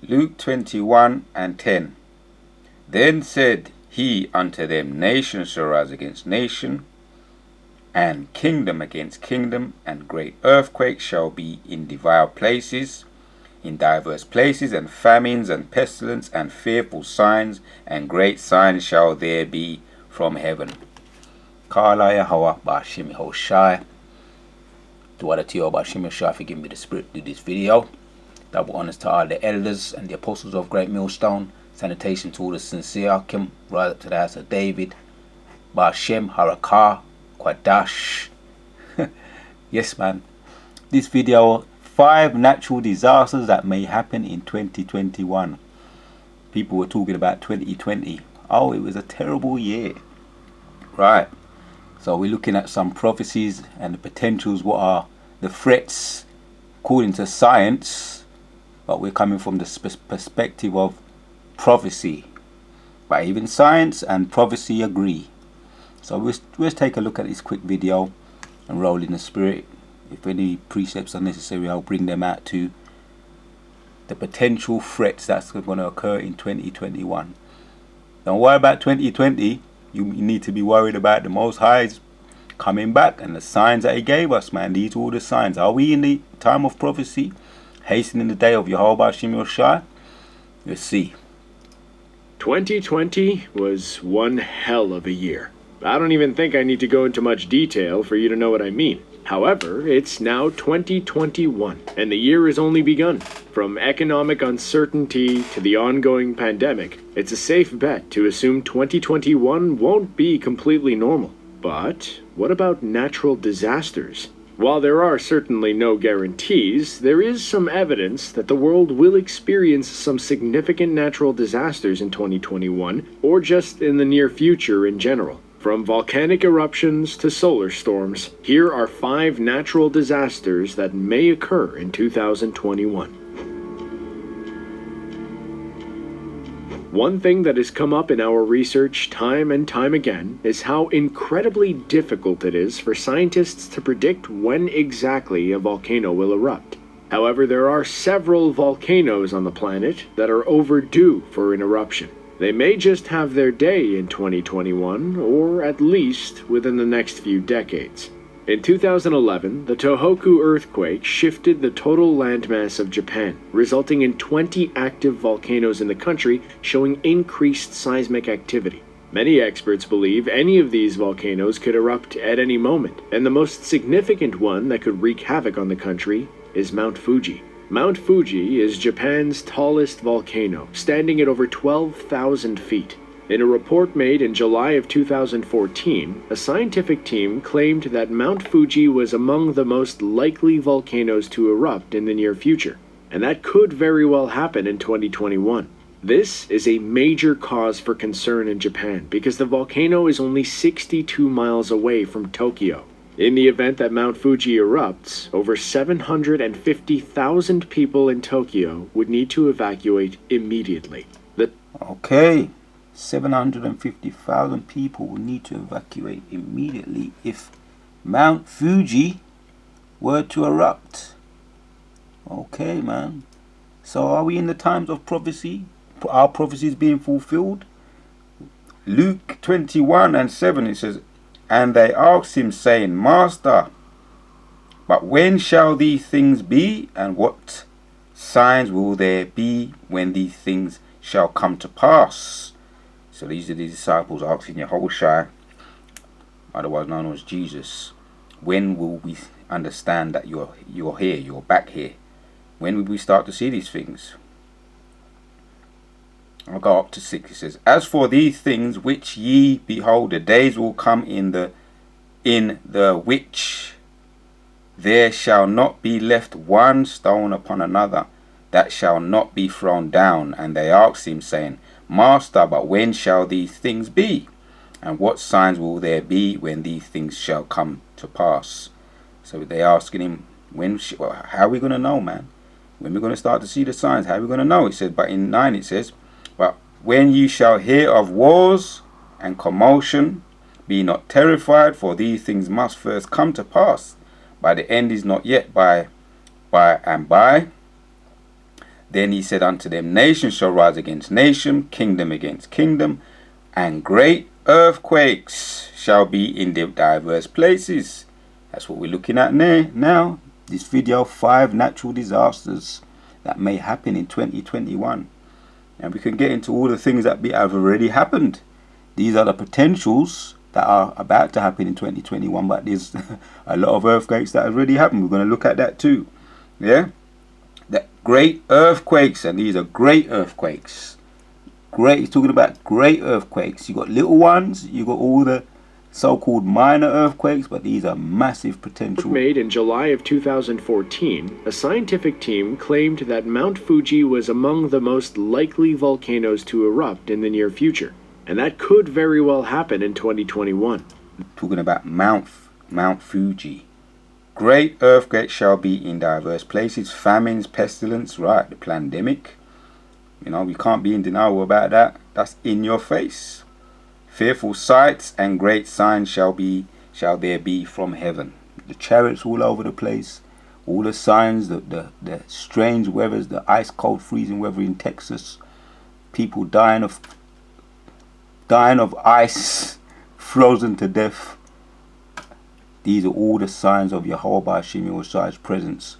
Luke 21:10. Then said he unto them, Nation shall rise against nation, and kingdom against kingdom, and great earthquakes shall be in divers places, and famines and pestilence and fearful signs, and great signs shall there be from heaven. Kala Yahawa Bashim Hoshai. To what to you Bashim Hoshai for giving me the spirit to do this video. Double honors to all the elders and the apostles of Great Millstone. Sanitation to all the sincere Akim. Rise up to the house of David. Bashem Harakah Kwadash. Yes, man. This video, 5 natural disasters that may happen in 2021. People were talking about 2020. Oh, it was a terrible year. Right. So we're looking at some prophecies and the potentials. What are the threats according to science? But we're coming from the perspective of prophecy. But even science and prophecy agree. So let's take a look at this quick video and roll in the spirit. If any precepts are necessary, I'll bring them out to the potential threats that's going to occur in 2021. Don't worry about 2020. You need to be worried about the Most High's coming back and the signs that He gave us, man. These are all the signs. Are we in the time of prophecy? Hastening the day of Yehovah Hashem Yoshai? Let's see. 2020 was one hell of a year. I don't even think I need to go into much detail for you to know what I mean. However, it's now 2021, and the year has only begun. From economic uncertainty to the ongoing pandemic, it's a safe bet to assume 2021 won't be completely normal. But what about natural disasters? While there are certainly no guarantees, there is some evidence that the world will experience some significant natural disasters in 2021, or just in the near future in general. From volcanic eruptions to solar storms, here are 5 natural disasters that may occur in 2021. One thing that has come up in our research time and time again is how incredibly difficult it is for scientists to predict when exactly a volcano will erupt. However, there are several volcanoes on the planet that are overdue for an eruption. They may just have their day in 2021, or at least within the next few decades. In 2011, the Tohoku earthquake shifted the total landmass of Japan, resulting in 20 active volcanoes in the country showing increased seismic activity. Many experts believe any of these volcanoes could erupt at any moment, and the most significant one that could wreak havoc on the country is Mount Fuji. Mount Fuji is Japan's tallest volcano, standing at over 12,000 feet. In a report made in July of 2014, a scientific team claimed that Mount Fuji was among the most likely volcanoes to erupt in the near future, and that could very well happen in 2021. This is a major cause for concern in Japan because the volcano is only 62 miles away from Tokyo. In the event that Mount Fuji erupts, over 750,000 people in Tokyo would need to evacuate immediately. Okay, 750,000 people will need to evacuate immediately if Mount Fuji were to erupt. Okay, man. So are we in the times of prophecy? Are prophecies being fulfilled? Luke 21:7, it says, And they asked him, saying, Master, but when shall these things be? And what signs will there be when these things shall come to pass? So these are the disciples asking Yahushua, otherwise known as Jesus, when will we understand that you're here, you're back here? When will we start to see these things? I'll go up to 6. It says, As for these things which ye behold, the days will come in the which there shall not be left one stone upon another that shall not be thrown down. And they asked him, saying, Master, but when shall these things be? And what signs will there be when these things shall come to pass? So they asking him, how are we going to know, man? When we're going to start to see the signs, how are we going to know? It says, but in 9 it says, But when ye shall hear of wars and commotion, be not terrified, for these things must first come to pass, but the end is not yet by and by. Then he said unto them, Nation shall rise against nation, kingdom against kingdom, and great earthquakes shall be in the diverse places. That's what we're looking at now. This video, 5 natural disasters that may happen in 2021. And we can get into all the things that have already happened. These are the potentials that are about to happen in 2021, but there's a lot of earthquakes that have already happened. We're going to look at that too. Yeah? The great earthquakes, and these are great earthquakes. Great, he's talking about great earthquakes. You got little ones, you got all the so-called minor earthquakes, but these are massive potential. Made in July of 2014, a scientific team claimed that Mount Fuji was among the most likely volcanoes to erupt in the near future, and that could very well happen in 2021. Talking about Mount Fuji. Great earthquakes shall be in diverse places, famines, pestilence, right, the pandemic. You know, we can't be in denial about that. That's in your face. Fearful sights and great signs shall there be from heaven. The chariots all over the place, all the signs, the strange weathers, the ice cold freezing weather in Texas, people dying of ice, frozen to death. These are all the signs of Yehovah Hashem Yahshua's presence.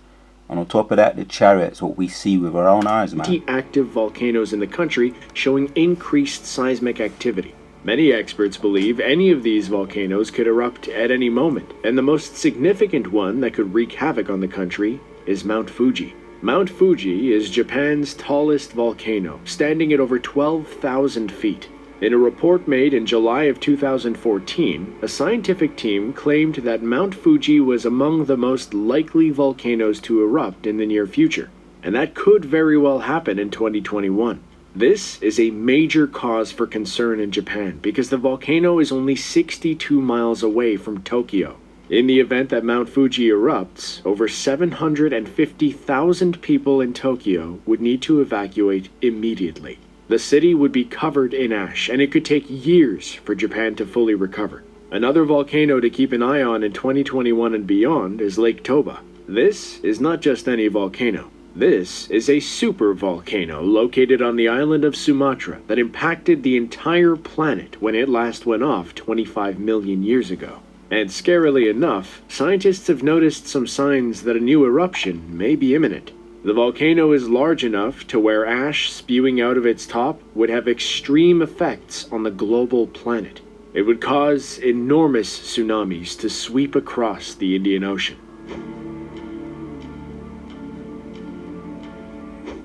And on top of that, the chariots, what we see with our own eyes, man. Active volcanoes in the country showing increased seismic activity. Many experts believe any of these volcanoes could erupt at any moment, and the most significant one that could wreak havoc on the country is Mount Fuji. Mount Fuji is Japan's tallest volcano, standing at over 12,000 feet. In a report made in July of 2014, a scientific team claimed that Mount Fuji was among the most likely volcanoes to erupt in the near future, and that could very well happen in 2021. This is a major cause for concern in Japan because the volcano is only 62 miles away from Tokyo. In the event that Mount Fuji erupts, over 750,000 people in Tokyo would need to evacuate immediately. The city would be covered in ash, and it could take years for Japan to fully recover. Another volcano to keep an eye on in 2021 and beyond is Lake Toba. This is not just any volcano. This is a supervolcano located on the island of Sumatra that impacted the entire planet when it last went off 25 million years ago. And scarily enough, scientists have noticed some signs that a new eruption may be imminent. The volcano is large enough to where ash spewing out of its top would have extreme effects on the global planet. It would cause enormous tsunamis to sweep across the Indian Ocean.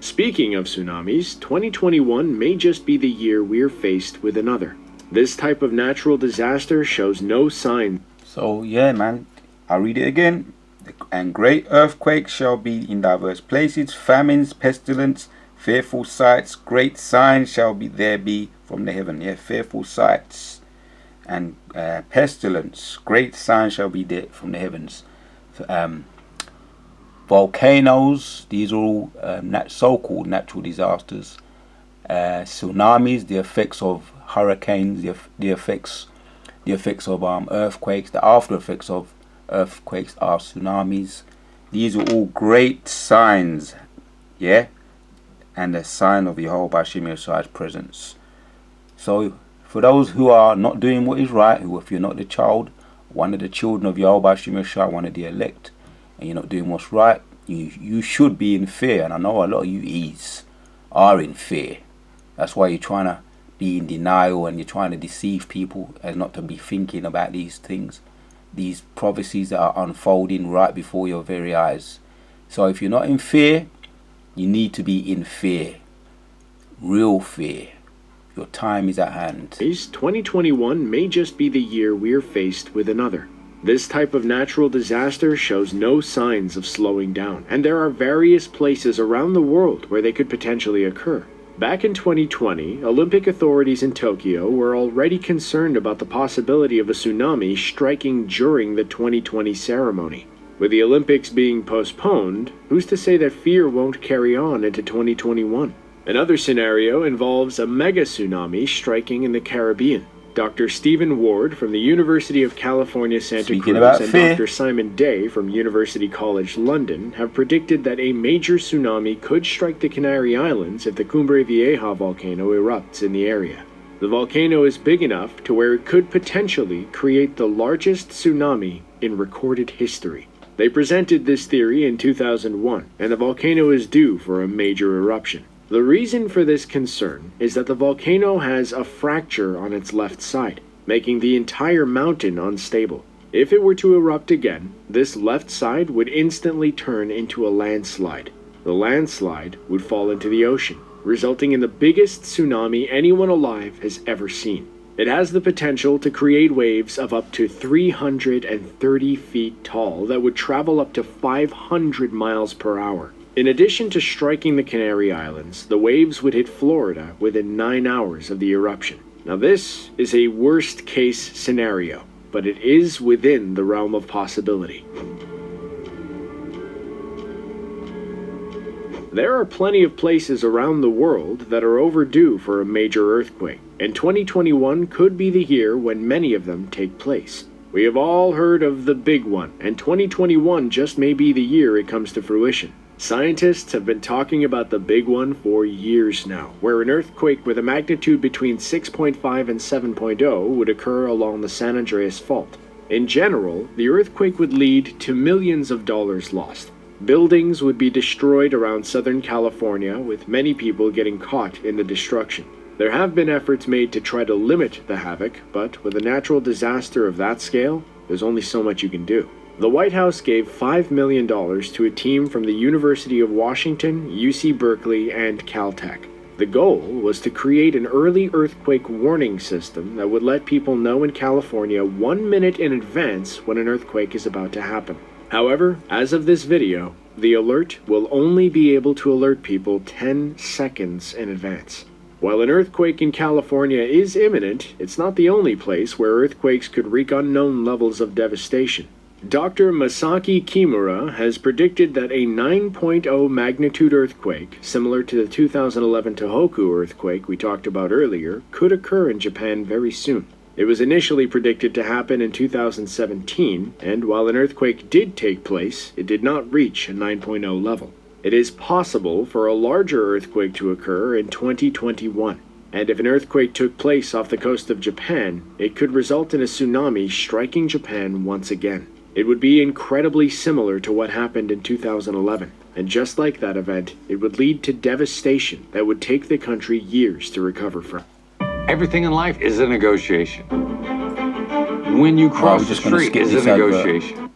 Speaking of tsunamis, 2021 may just be the year we're faced with another. This type of natural disaster shows no sign. So yeah, man, I'll read it again. And great earthquakes shall be in diverse places, famines, pestilence, fearful sights, great signs shall there be from the heaven. Yeah, fearful sights and pestilence, great signs shall be there from the heavens. Volcanoes, these are all so-called natural disasters. Tsunamis, the effects of hurricanes, the effects of earthquakes, the after effects of earthquakes are tsunamis. These are all great signs, yeah, and a sign of Yehovah Hashem Yahshua's presence. So for those who are not doing what is right, who, if you're not the child, one of the children of Yehovah Hashem Yahshua, one of the elect, and you're not doing what's right, you should be in fear. And I know a lot of you are in fear. That's why you're trying to be in denial and you're trying to deceive people as not to be thinking about these things, these prophecies that are unfolding right before your very eyes. So if you're not in fear, you need to be in fear, real fear. Your time is at hand. 2021 may just be the year we're faced with another. This type of natural disaster shows no signs of slowing down, and there are various places around the world where they could potentially occur. Back in 2020, Olympic authorities in Tokyo were already concerned about the possibility of a tsunami striking during the 2020 ceremony. With the Olympics being postponed, who's to say that fear won't carry on into 2021? Another scenario involves a mega tsunami striking in the Caribbean. Dr. Stephen Ward from the University of California, Santa Speaking Cruz, about and fear. Dr. Simon Day from University College London have predicted that a major tsunami could strike the Canary Islands if the Cumbre Vieja volcano erupts in the area. The volcano is big enough to where it could potentially create the largest tsunami in recorded history. They presented this theory in 2001, and the volcano is due for a major eruption. The reason for this concern is that the volcano has a fracture on its left side, making the entire mountain unstable. If it were to erupt again, this left side would instantly turn into a landslide. The landslide would fall into the ocean, resulting in the biggest tsunami anyone alive has ever seen. It has the potential to create waves of up to 330 feet tall that would travel up to 500 miles per hour. In addition to striking the Canary Islands, the waves would hit Florida within 9 hours of the eruption. Now this is a worst-case scenario, but it is within the realm of possibility. There are plenty of places around the world that are overdue for a major earthquake, and 2021 could be the year when many of them take place. We have all heard of the big one, and 2021 just may be the year it comes to fruition. Scientists have been talking about the big one for years now, where an earthquake with a magnitude between 6.5 and 7.0 would occur along the San Andreas Fault. In general, the earthquake would lead to millions of dollars lost. Buildings would be destroyed around Southern California, with many people getting caught in the destruction. There have been efforts made to try to limit the havoc, but with a natural disaster of that scale, there's only so much you can do. The White House gave $5 million to a team from the University of Washington, UC Berkeley, and Caltech. The goal was to create an early earthquake warning system that would let people know in California 1 minute in advance when an earthquake is about to happen. However, as of this video, the alert will only be able to alert people 10 seconds in advance. While an earthquake in California is imminent, it's not the only place where earthquakes could wreak unknown levels of devastation. Dr. Masaki Kimura has predicted that a 9.0 magnitude earthquake, similar to the 2011 Tohoku earthquake we talked about earlier, could occur in Japan very soon. It was initially predicted to happen in 2017, and while an earthquake did take place, it did not reach a 9.0 level. It is possible for a larger earthquake to occur in 2021. And if an earthquake took place off the coast of Japan, it could result in a tsunami striking Japan once again. It would be incredibly similar to what happened in 2011, and just like that event, it would lead to devastation that would take the country years to recover from. Everything in life is a negotiation. When you cross the street is a negotiation.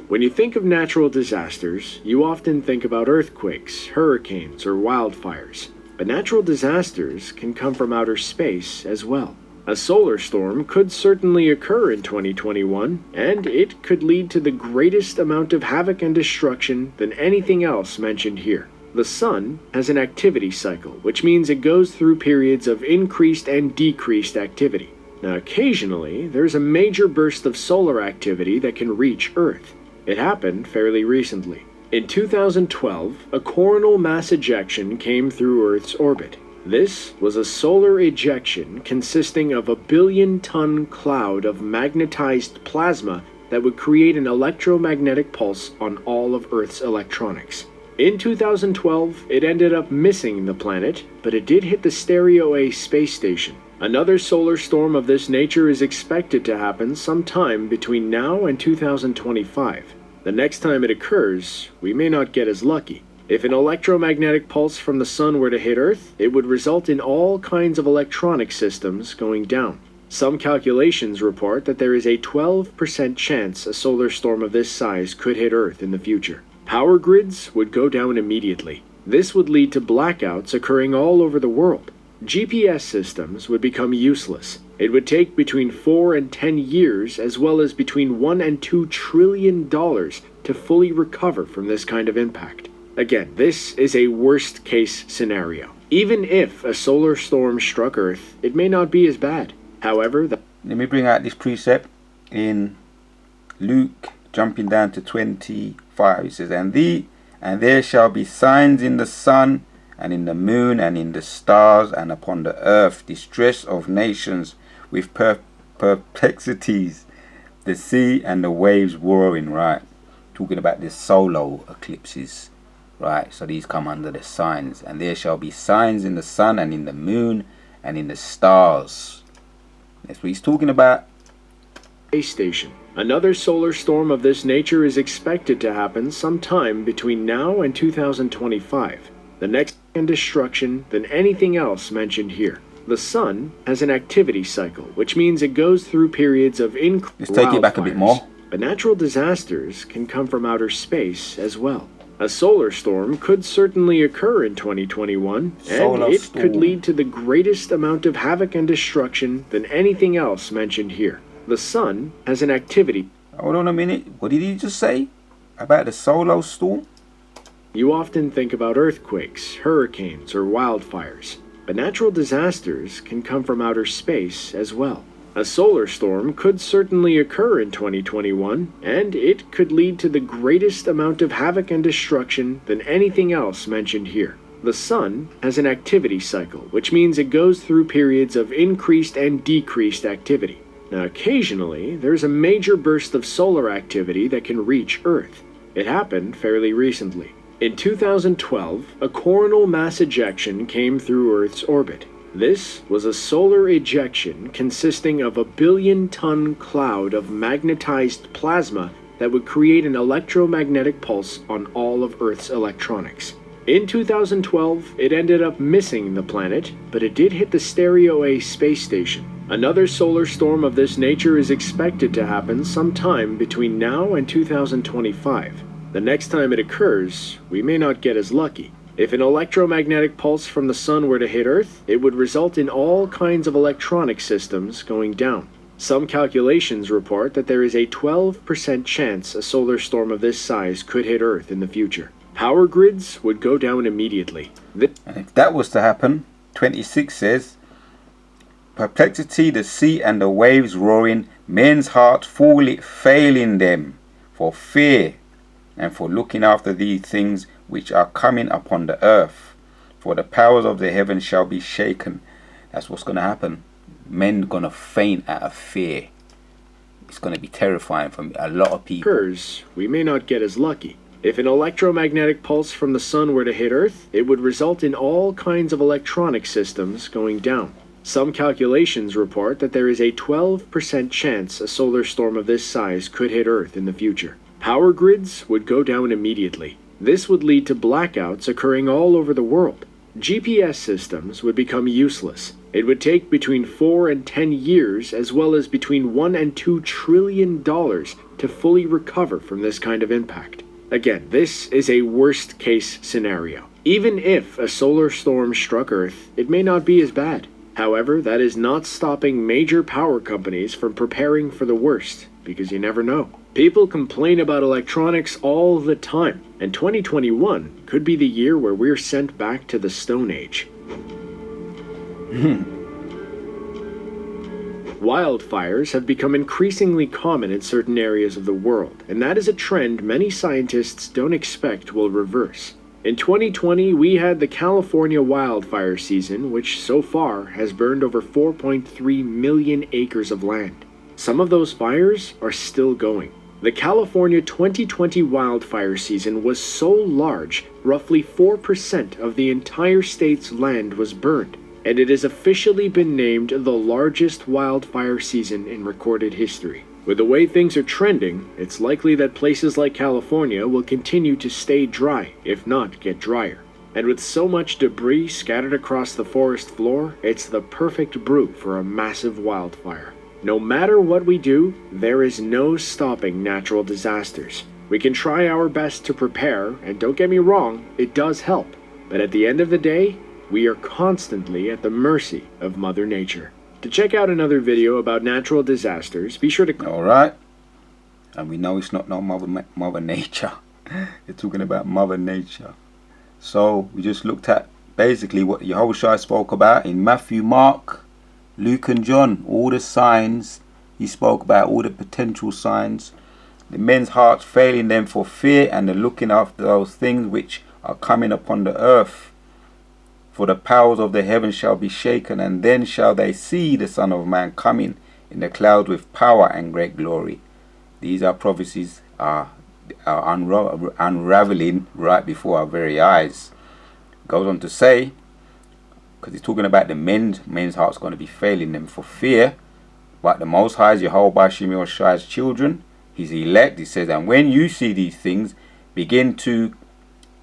When you think of natural disasters, you often think about earthquakes, hurricanes, or wildfires. But natural disasters can come from outer space as well. A solar storm could certainly occur in 2021, and it could lead to the greatest amount of havoc and destruction than anything else mentioned here. The sun has an activity cycle, which means it goes through periods of increased and decreased activity. Now, occasionally, there's a major burst of solar activity that can reach Earth. It happened fairly recently. In 2012, a coronal mass ejection came through Earth's orbit. This was a solar ejection consisting of a billion-ton cloud of magnetized plasma that would create an electromagnetic pulse on all of Earth's electronics. In 2012, it ended up missing the planet, but it did hit the Stereo A space station. Another solar storm of this nature is expected to happen sometime between now and 2025. The next time it occurs, we may not get as lucky. If an electromagnetic pulse from the sun were to hit Earth, it would result in all kinds of electronic systems going down. Some calculations report that there is a 12% chance a solar storm of this size could hit Earth in the future. Power grids would go down immediately. This would lead to blackouts occurring all over the world. GPS systems would become useless. It would take between 4 and 10 years, as well as between $1 and $2 trillion to fully recover from this kind of impact. Again, this is a worst-case scenario. Even if a solar storm struck Earth, it may not be as bad. However, let me bring out this precept in Luke, jumping down to 25. It says, And there shall be signs in the sun, and in the moon, and in the stars, and upon the earth, distress of nations with perplexities, the sea and the waves roaring, right? Talking about the solar eclipses, right? So these come under the signs. And there shall be signs in the sun and in the moon and in the stars. That's what he's talking about. Space station. Another solar storm of this nature is expected to happen sometime between now and 2025. The next destruction than anything else mentioned here. The sun has an activity cycle, which means it goes through periods of increased. Let's take it back a bit more. But natural disasters can come from outer space as well. A solar storm could certainly occur in 2021, and it could lead to the greatest amount of havoc and destruction than anything else mentioned here. The sun has an activity. Hold on a minute. What did he just say about the solar storm? You often think about earthquakes, hurricanes, or wildfires, but natural disasters can come from outer space as well. A solar storm could certainly occur in 2021, and it could lead to the greatest amount of havoc and destruction than anything else mentioned here. The sun has an activity cycle, which means it goes through periods of increased and decreased activity. Now, occasionally, there's a major burst of solar activity that can reach Earth. It happened fairly recently. In 2012, a coronal mass ejection came through Earth's orbit. This was a solar ejection consisting of a billion-ton cloud of magnetized plasma that would create an electromagnetic pulse on all of Earth's electronics. In 2012, it ended up missing the planet, but it did hit the Stereo A space station. Another solar storm of this nature is expected to happen sometime between now and 2025. The next time it occurs, we may not get as lucky. If an electromagnetic pulse from the sun were to hit Earth, it would result in all kinds of electronic systems going down. Some calculations report that there is a 12% chance a solar storm of this size could hit Earth in the future. Power grids would go down immediately. And if that was to happen, 26 says, perplexity, the sea and the waves roaring, men's hearts failing them for fear and for looking after these things which are coming upon the earth. For the powers of the heavens shall be shaken. That's what's going to happen. Men going to faint out of fear. It's going to be terrifying for a lot of people. We may not get as lucky. If an electromagnetic pulse from the sun were to hit Earth, it would result in all kinds of electronic systems going down. Some calculations report that there is a 12% chance a solar storm of this size could hit Earth in the future. Power grids would go down immediately. This would lead to blackouts occurring all over the world. GPS systems would become useless. It would take between 4 and 10 years, as well as between $1 and $2 trillion to fully recover from this kind of impact. Again, this is a worst-case scenario. Even if a solar storm struck Earth, it may not be as bad. However, that is not stopping major power companies from preparing for the worst, because you never know. People complain about electronics all the time, and 2021 could be the year where we're sent back to the Stone Age. Wildfires have become increasingly common in certain areas of the world, and that is a trend many scientists don't expect will reverse. In 2020, we had the California wildfire season, which so far has burned over 4.3 million acres of land. Some of those fires are still going. The California 2020 wildfire season was so large, roughly 4% of the entire state's land was burned, and it has officially been named the largest wildfire season in recorded history. With the way things are trending, it's likely that places like California will continue to stay dry, if not get drier. And with so much debris scattered across the forest floor, it's the perfect brew for a massive wildfire. No matter what we do, there is no stopping natural disasters. We can try our best to prepare, and don't get me wrong, it does help. But at the end of the day, we are constantly at the mercy of Mother Nature. To check out another video about natural disasters, be sure to... Alright. And we know it's not no Mother Nature. They're talking about Mother Nature. So, we just looked at basically what Yahushua spoke about in Matthew, Mark, Luke and John. All the signs. He spoke about all the potential signs. The men's hearts failing them for fear and the looking after those things which are coming upon the earth. For the powers of the heavens shall be shaken, and then shall they see the Son of Man coming in the clouds with power and great glory. These are prophecies are unraveling right before our very eyes. Goes on to say, because he's talking about the men's heart's going to be failing them for fear, but the Most High, Jehovah Shem Shai's children, his elect, he says, and when you see these things begin to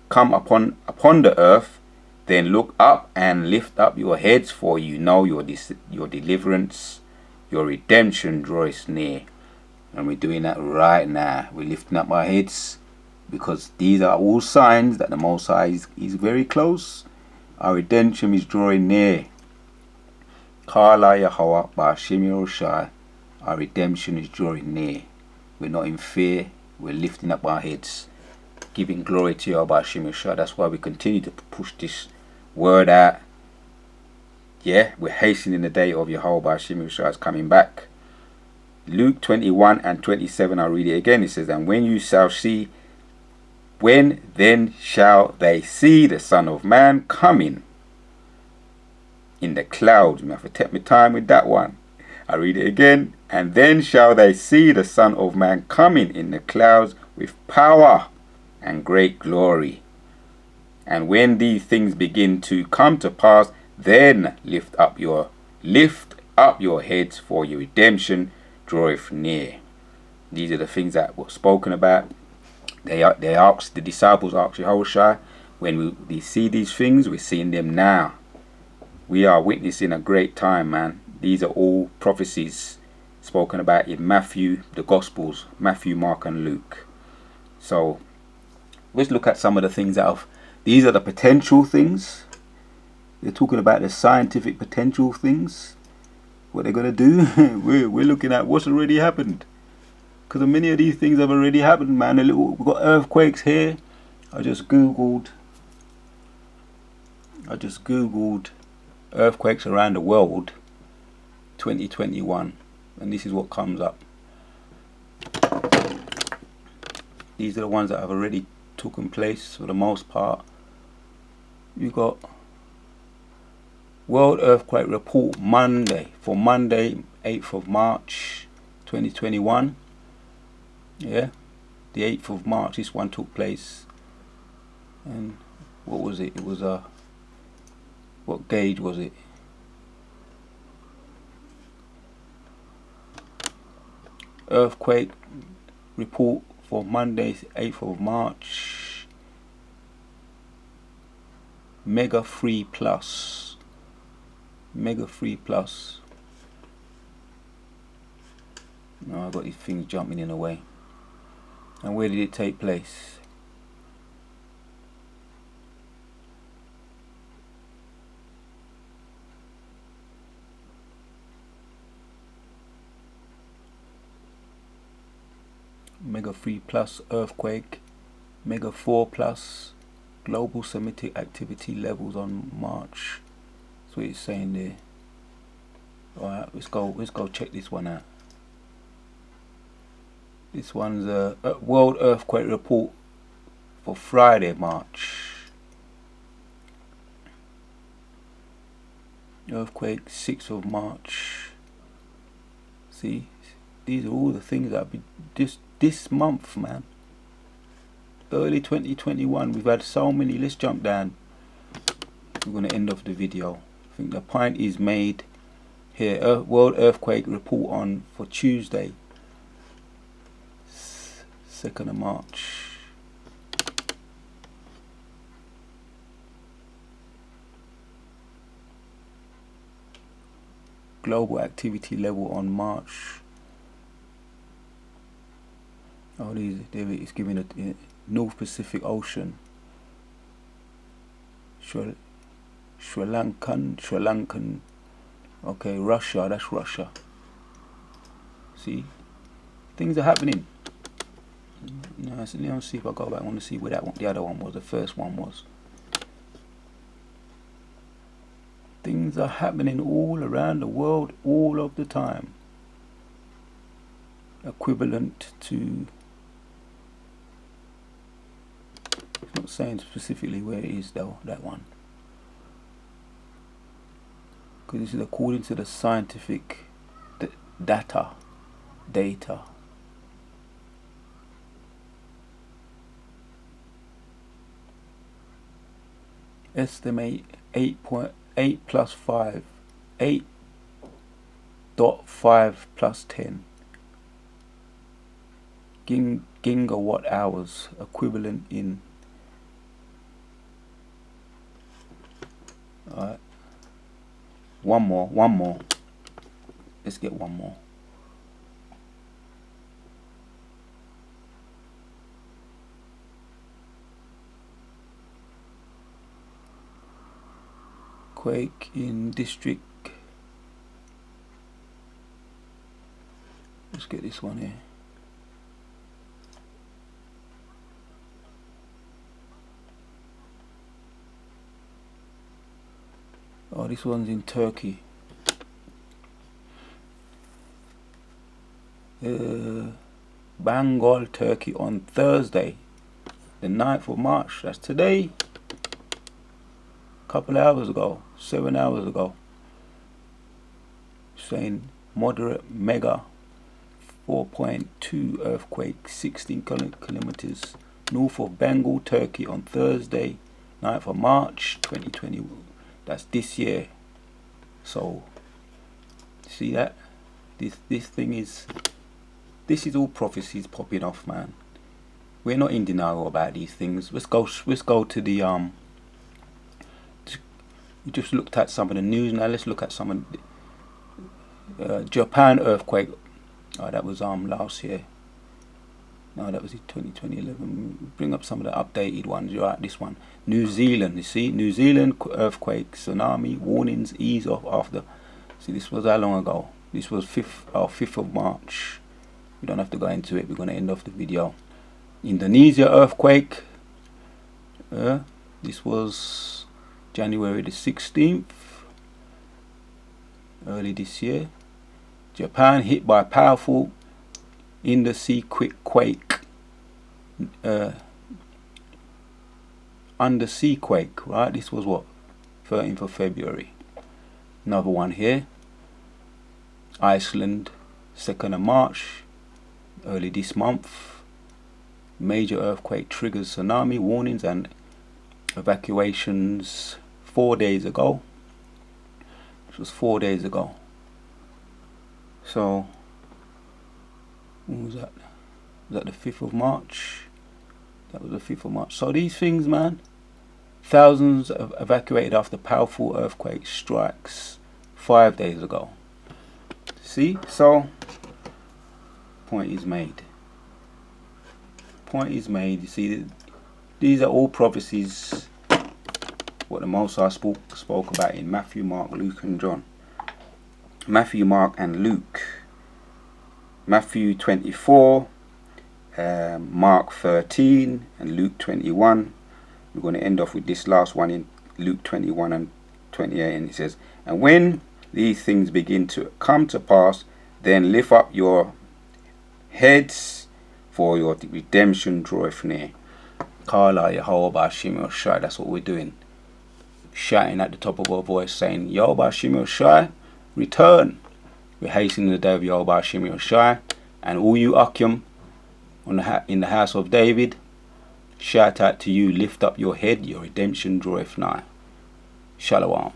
come upon the earth, then look up and lift up your heads, for you know your deliverance, your redemption draweth near. And we're doing that right now. We're lifting up our heads, because these are all signs that the Most High is very close. Our redemption is drawing near. Kala Yahweh Ba'Shem Yehoshai. Our redemption is drawing near. We're not in fear. We're lifting up our heads, giving glory to Yahweh Ba'Shem Yehoshai. That's why we continue to push this word out. Yeah, we're hastening the day of Yahweh Ba'Shem Yehoshai's coming back. Luke 21 and 27, I'll read it again. It says, and when then shall they see the Son of Man coming in the clouds. I have to take my time with that one. I read it again. And then shall they see the Son of Man coming in the clouds with power and great glory. And when these things begin to come to pass, then lift up your heads, for your redemption draweth near. These are the things that were spoken about. The disciples asked Yehoshua, when we see these things, we're seeing them now. We are witnessing a great time, man. These are all prophecies spoken about in Matthew, the Gospels, Matthew, Mark and Luke. So let's look at some of the things these are the potential things. They're talking about the scientific potential things. What they're going to do. we're looking at what's already happened. Because many of these things have already happened, man. We've got earthquakes here. I just googled earthquakes around the world 2021, and this is what comes up. These are the ones that have already taken place for the most part. You got World Earthquake Report for Monday 8th of March 2021. Yeah, the 8th of March this one took place. And what was it? It was what gauge was it? Earthquake report for Monday 8th of March. Mega 3 plus. Mega 3 plus. No, I got these things jumping in the way. And where did it take place? Mega 3 plus earthquake. Mega 4 plus global seismic activity levels on March. That's what it's saying there. Alright, let's go check this one out. This one's a World Earthquake Report for Friday, March. Earthquake 6th of March. See, these are all the things that be this month, man. Early 2021, we've had so many. Let's jump down. We're going to end off the video. I think the point is made here. World Earthquake Report on for Tuesday, 2nd of March. Global activity level on March. Oh, it's giving a North Pacific Ocean. Sri Lankan. Okay, Russia. That's Russia. See, things are happening. No, let's see if I go back. I want to see where that one, the other one was. The first one was. Things are happening all around the world, all of the time. Equivalent to. It's not saying specifically where it is though. That one. because this is according to the scientific data. Estimate 8.8 plus 5, 8.5 plus 10 gigawatt hours equivalent in. Alright, one more. Let's get one more. Quake in district. Let's get this one here. Oh, this one's in Turkey. Bengal, Turkey on Thursday, the 9th of March. That's today. Couple hours ago, 7 hours ago. Saying moderate mega 4.2 earthquake 16 kilometers north of Bengal, Turkey on Thursday, 9th of March 2020. That's this year. So see that? This is all prophecies popping off, man. We're not in denial about these things. Let's go to the we just looked at some of the news. Now let's look at some of the Japan earthquake. Oh, that was last year. No, that was in 2011. Bring up some of the updated ones. You're right, this one. New Zealand, you see, New Zealand earthquake, tsunami warnings ease off after. See, this was how long ago? This was 5th of March. We don't have to go into it. We're going to end off the video. Indonesia earthquake. This was January the 16th, early this year. Japan hit by powerful undersea quake. Undersea quake, right? This was what? 13th of February. Another one here. Iceland, 2nd of March, early this month. Major earthquake triggers tsunami warnings and evacuations 4 days ago. This was 4 days ago. So, when was that? Was that the 5th of March? That was the 5th of March. So these things, man, thousands evacuated after powerful earthquake strikes 5 days ago. See? So, point is made. Point is made. You see, these are all prophecies, what the Most High spoke about in Matthew, Mark, Luke and John. Matthew, Mark and Luke. Matthew 24, Mark 13 and Luke 21. We're going to end off with this last one in Luke 21 and 28, and it says, and when these things begin to come to pass, then lift up your heads, for your redemption draweth near. Kala Yehovah Hashem Yoshai. That's what we're doing. Shouting at the top of our voice, saying, Yehovah Hashem Yoshai, return. We're hastening the day of Yehovah Hashem Yoshai. And all you Akim in the house of David, shout out to you, lift up your head, your redemption draweth nigh. Shalom.